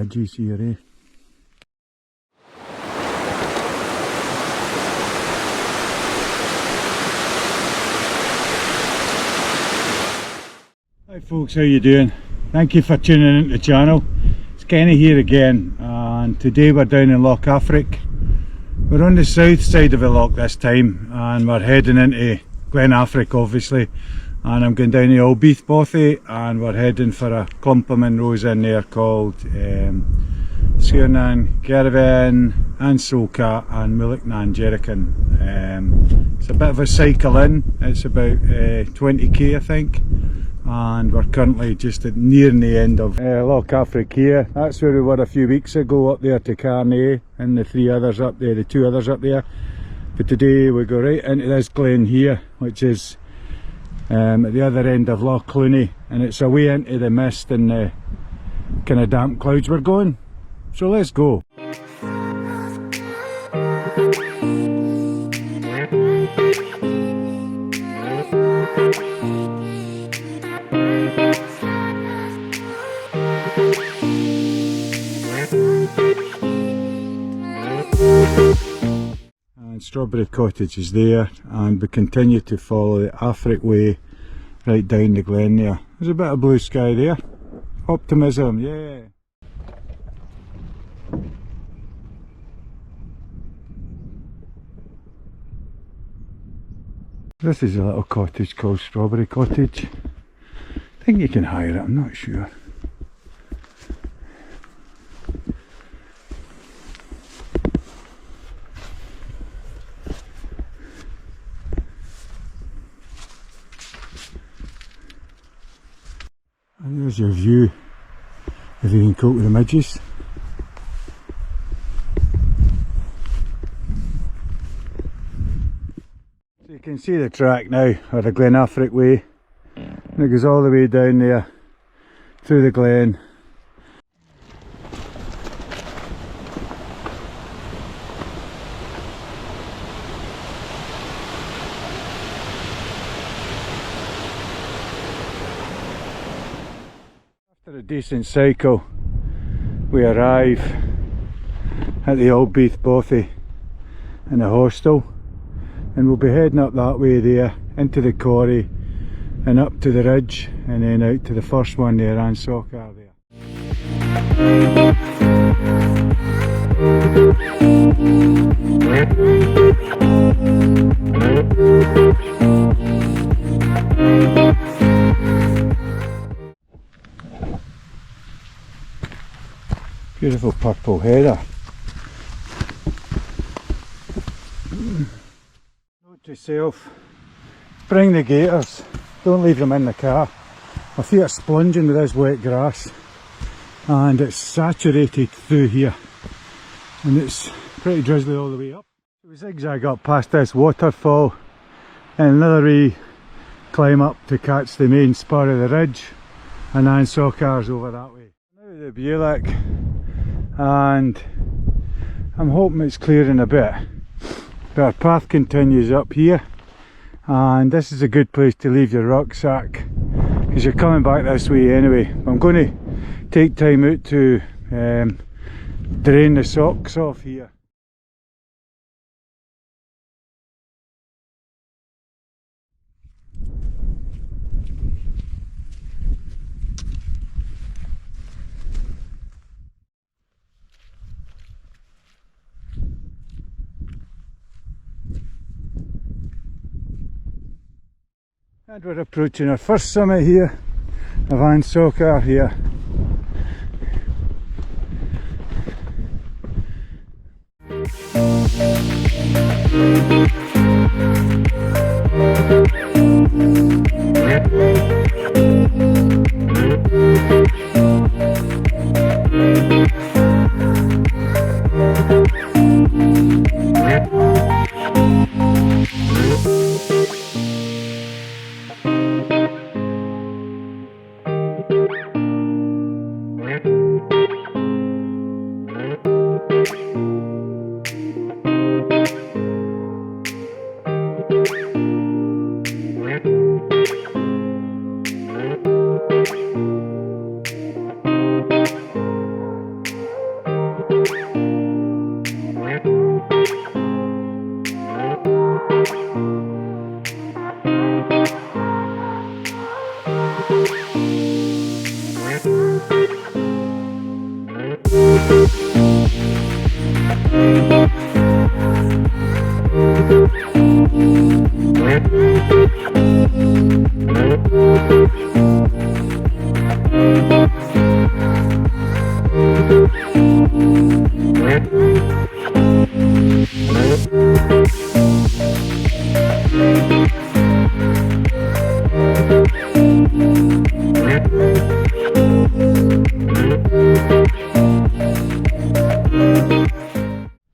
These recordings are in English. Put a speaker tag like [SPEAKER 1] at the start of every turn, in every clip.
[SPEAKER 1] Midges here, eh? Hi folks, how you doing? Thank you for tuning into the channel. It's Kenny here again, and today we're down in Mullach-na-Dheiragain. We're on the south side of the loch this time, and we're heading into Glen-Affric obviously, and I'm going down to Albeithe-Three, and we're heading for a clump of Munros in there called Sgurr-Nan-Ceathramhnan, An-Socach and Mullach-na-Dheiragain. It's a bit of a cycle in, it's about 20k I think, and we're currently just at nearing the end of Affric here. That's where we were a few weeks ago, up there to Carnay, and the three others up there, the two others up there. But today we go right into this glen here, which is at the other end of Loch Cluny, and it's away into the mist and the kind of damp clouds we're going. So let's go. And Strawberry Cottage is there, and we continue to follow the Affric-Way right down the glen there. There's a bit of blue sky there. Optimism, yeah. This is a little cottage called Strawberry Cottage. I think you can hire it, I'm not sure. And there's your view if you can cope with the midges. So you can see the track now, or the Glen-Affric-Way, and it goes all the way down there through the glen. After a decent cycle, we arrive at the Albeithe-Three in a hostel, and we'll be heading up that way there into the quarry and up to the ridge, and then out to the first one there, An-Socach there. Beautiful purple heather. Note to self, bring the gaiters, don't leave them in the car. My feet are splunging with this wet grass, and it's saturated through here, and it's pretty drizzly all the way up. We zigzag up past this waterfall, and another wee climb up to catch the main spur of the ridge, and An-Socach's over that way. Now the Mullach, and I'm hoping it's clearing a bit, but our path continues up here, and this is a good place to leave your rucksack because you're coming back this way anyway. I'm going to take time out to drain the socks off here. And we're approaching our first summit here of An-Socach here.
[SPEAKER 2] Thank you.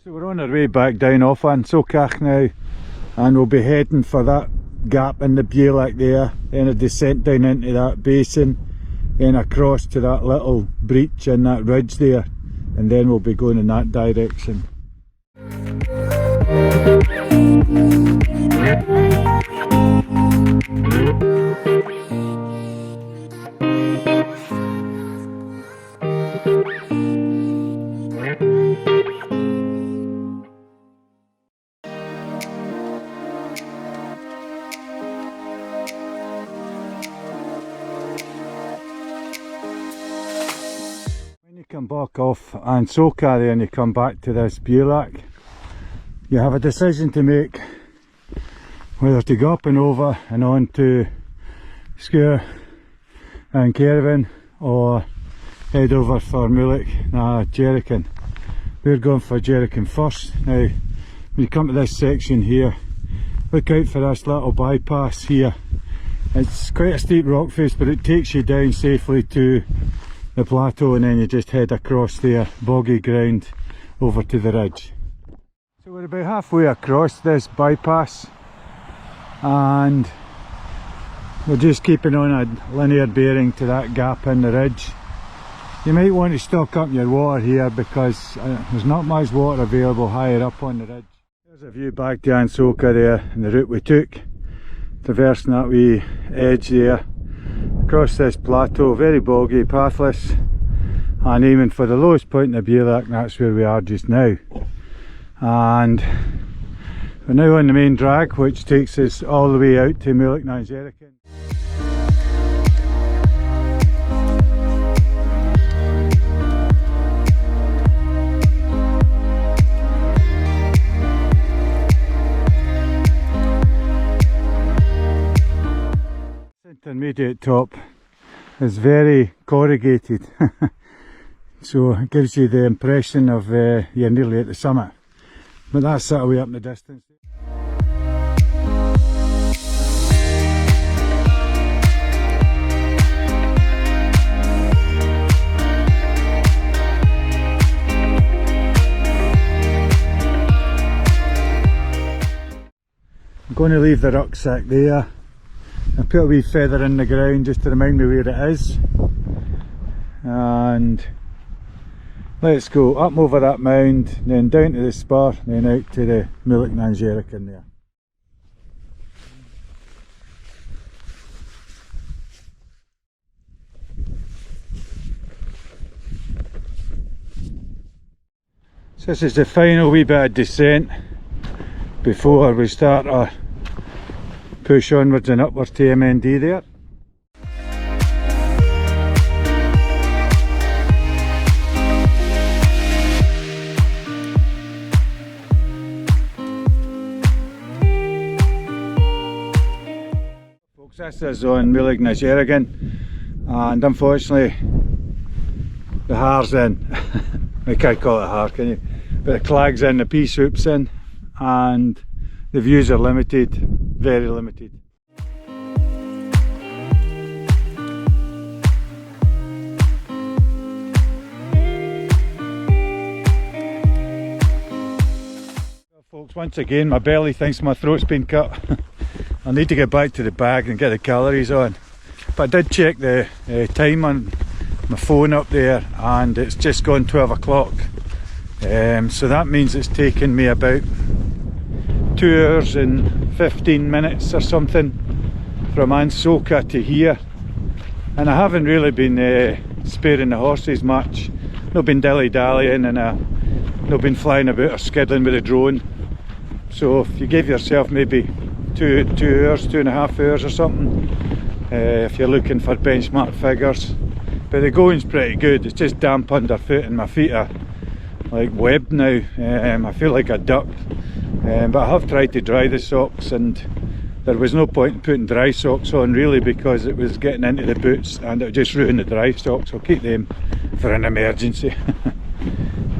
[SPEAKER 1] So we're on our way back down off An-Socach now, and we'll be heading for that gap in the Mullach there, then a descent down into that basin, then across to that little breach in that ridge there, and then we'll be going in that direction. Come back off An-Socach there and you come back to this Mullach, you have a decision to make whether to go up and over and on to Sgurr-Nan-Ceathramhnan or head over for Mullach-na-Dheiragain. We're going for Dheiragain first. Now when you come to this section here, look out for this little bypass here. It's quite a steep rock face, but it takes you down safely to the plateau, and then you just head across there, boggy ground, over to the ridge. So we're about halfway across this bypass and we're just keeping on a linear bearing to that gap in the ridge. You might want to stock up your water here because there's not much water available higher up on the ridge. There's a view back to An-Socach there and the route we took, traversing that wee edge there across this plateau, very boggy, pathless, and aiming for the lowest point in the Mullach, and that's where we are just now. And we're now on the main drag, which takes us all the way out to Mullach-na-Dheiragain. Intermediate top is very corrugated so it gives you the impression of you're nearly at the summit, but that's sort of way up in the distance. I'm going to leave the rucksack there and put a wee feather in the ground just to remind me where it is, and let's go up over that mound, then down to the spur, then out to the Mullach-na-Dheiragain there. So this is the final wee bit of descent before we start our push onwards and upwards to MND there. Folks, this is on Mullach-na-Dheiragain, and unfortunately the haar's in. I can't call it a haar, can you? But the clag's in, the pea soup's in, and the views are limited, very limited. Well, folks, once again my belly thinks my throat's been cut. I need to get back to the bag and get the calories on. But I did check the time on my phone up there and it's just gone 12 o'clock. So that means it's taken me about 2 hours and 15 minutes or something from An-Socach to here, and I haven't really been sparing the horses much. Not been dilly-dallying, and not been flying about or skiddling with a drone. So if you give yourself maybe two hours, 2.5 hours or something, if you're looking for benchmark figures. But the going's pretty good. It's just damp underfoot and my feet are like webbed now. I feel like a duck. But I have tried to dry the socks, and there was no point in putting dry socks on really, because it was getting into the boots and it would just ruin the dry socks. I'll keep them for an emergency.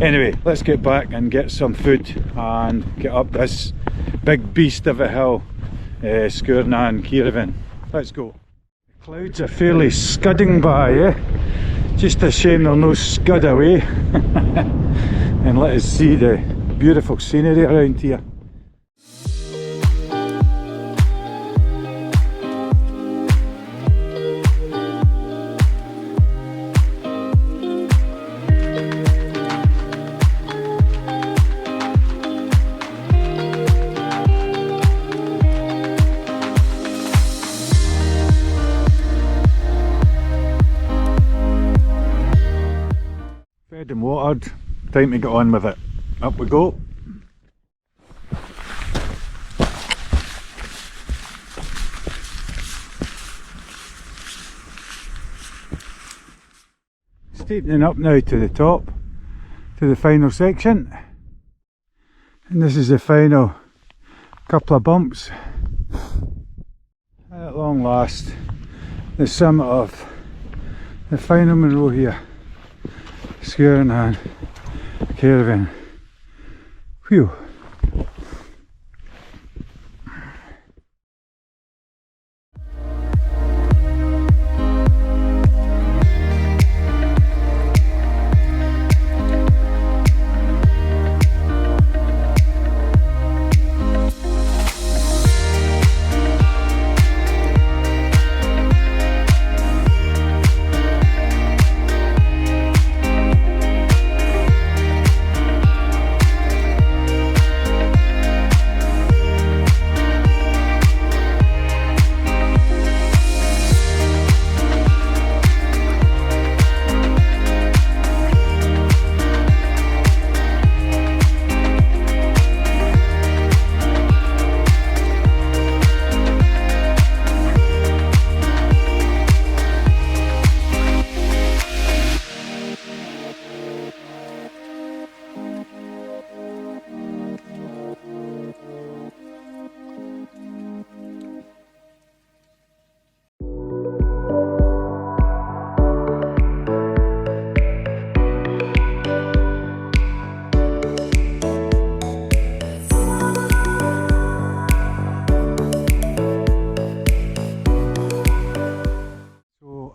[SPEAKER 1] Anyway, let's get back and get some food and get up this big beast of a hill, Sgurr-Nan-Ceathramhnan. Let's go. The clouds are fairly scudding by, just a shame they'll no scud away. And let us see the beautiful scenery around here. Fed and watered, time to get on with it. Up we go. Steepening up now to the top, to the final section, and this is the final couple of bumps. At long last, the summit of the final Munro here, Sgurr-Nan-Ceathramhnan. Phew.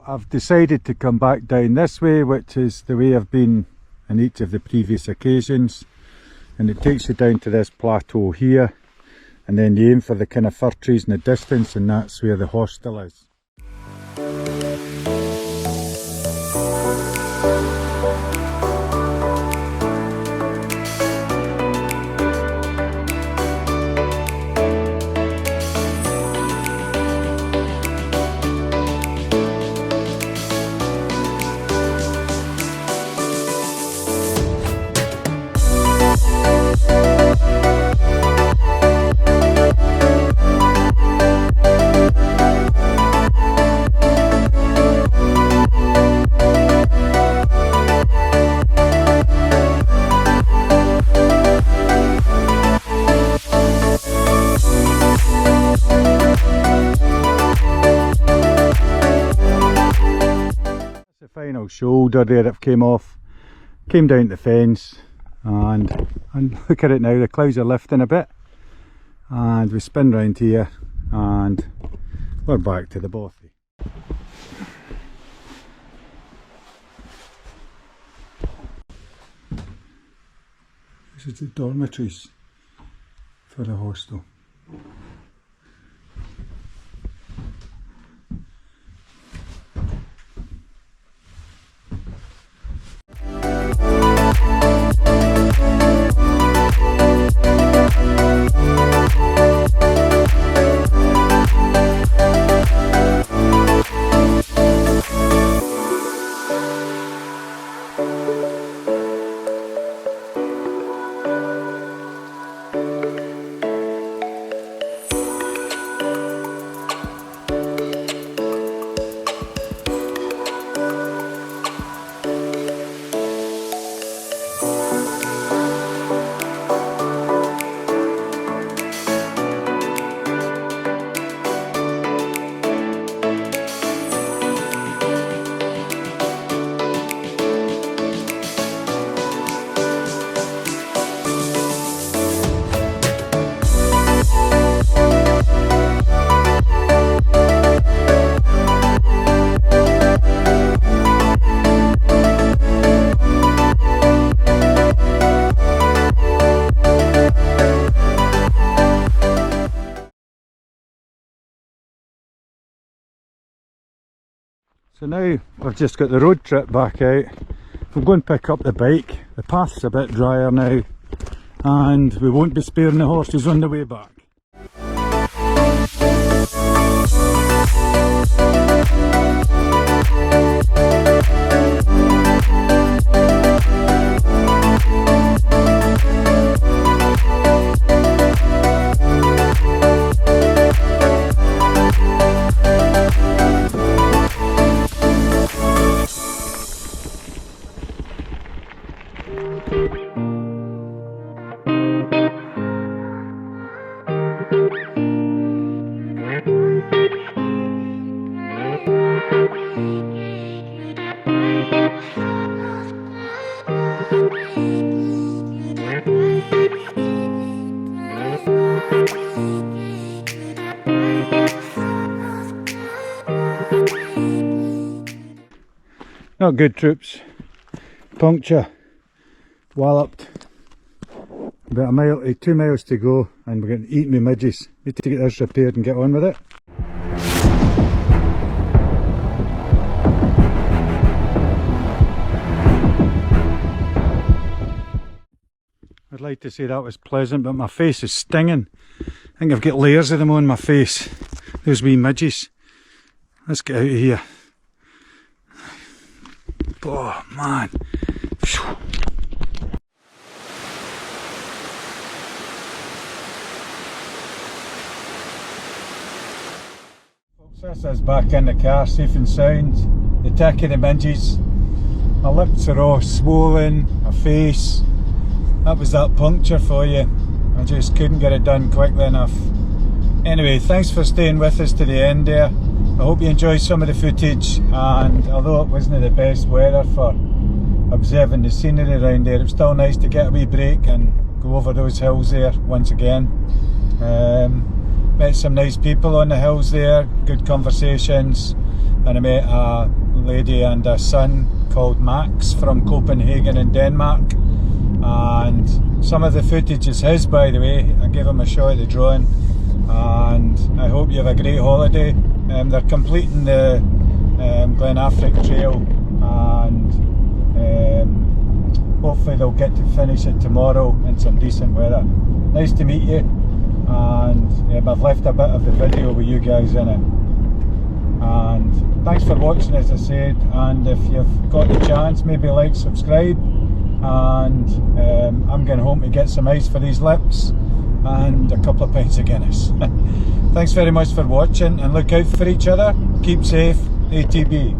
[SPEAKER 1] I've decided to come back down this way, which is the way I've been in each of the previous occasions, and it takes you down to this plateau here, and then you aim for the kind of fir trees in the distance, and that's where the hostel is. Final shoulder there that came off, came down the fence, and look at it now, the clouds are lifting a bit, and we spin round here and we're back to the bothy. This is the dormitories for the hostel. So now we've just got the road trip back out. We'll go and pick up the bike. The path's a bit drier now and we won't be sparing the horses on the way back. Not good, troops. Puncture, walloped. About a mile, 2 miles to go, and we're getting eaten with midges. Need to get this repaired and get on with it. I'd like to say that was pleasant, but my face is stinging. I think I've got layers of them on my face. Those wee midges. Let's get out of here. Oh man. Phew. This is back in the car, safe and sound. The attack of the midges. My lips are all swollen, my face. That was that puncture for you. I just couldn't get it done quickly enough. Anyway, thanks for staying with us to the end there. I hope you enjoyed some of the footage, and although it wasn't the best weather for observing the scenery around there, it was still nice to get a wee break and go over those hills there once again. Met some nice people on the hills there, good conversations, and I met a lady and a son called Max from Copenhagen in Denmark, and some of the footage is his, by the way. I gave him a shot at the drone, and I hope you have a great holiday. They're completing the Glen-Affric trail, and hopefully they'll get to finish it tomorrow in some decent weather. Nice to meet you, and I've left a bit of the video with you guys in it. And thanks for watching, as I said, and if you've got the chance, maybe like, subscribe, and I'm going home to get some ice for these lips and a couple of pints of Guinness. Thanks very much for watching, and look out for each other. Keep safe. ATB.